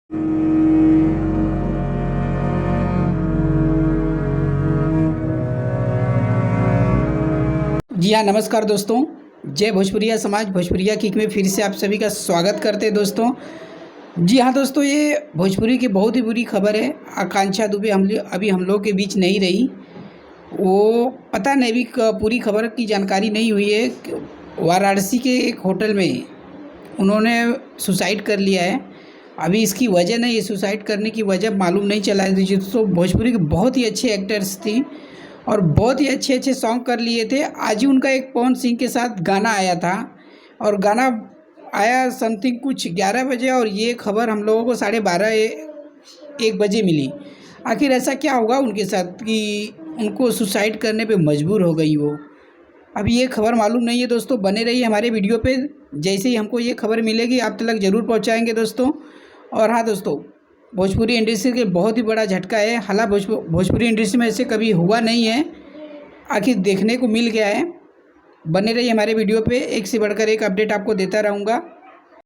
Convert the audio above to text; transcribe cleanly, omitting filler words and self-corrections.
जी हाँ, नमस्कार दोस्तों। जय भोजपुरिया समाज भोजपुरिया किक में फिर से आप सभी का स्वागत करते हैं दोस्तों। जी हाँ दोस्तों, ये भोजपुरी की बहुत ही बुरी खबर है। आकांक्षा दुबे अभी हम लोग के बीच नहीं रही। वो पता नहीं, अभी पूरी खबर की जानकारी नहीं हुई है। वाराणसी के एक होटल में उन्होंने सुसाइड कर लिया है। अभी इसकी वजह नहीं, ये सुसाइड करने की वजह मालूम नहीं चला है। दोस्तों, भोजपुरी के बहुत ही अच्छे एक्टर्स थी और बहुत ही अच्छे अच्छे सॉन्ग कर लिए थे। आज ही उनका एक पवन सिंह के साथ गाना आया था और गाना आया समथिंग कुछ 11 बजे और ये खबर हम लोगों को 12:30 1 बजे मिली। आखिर ऐसा क्या होगा उनके साथ कि उनको सुसाइड करने पे मजबूर हो गई वो। अभी ये खबर मालूम नहीं है दोस्तों। बने रहिए हमारे वीडियो पे, जैसे ही हमको ये खबर मिलेगी आप तक ज़रूर पहुंचाएंगे दोस्तों। और हाँ दोस्तों, भोजपुरी इंडस्ट्री के बहुत ही बड़ा झटका है। हालांकि भोजपुरी इंडस्ट्री में ऐसे कभी हुआ नहीं है, आखिर देखने को मिल गया है। बने रहिए हमारे वीडियो पे, एक से बढ़कर एक अपडेट आपको देता रहूँगा।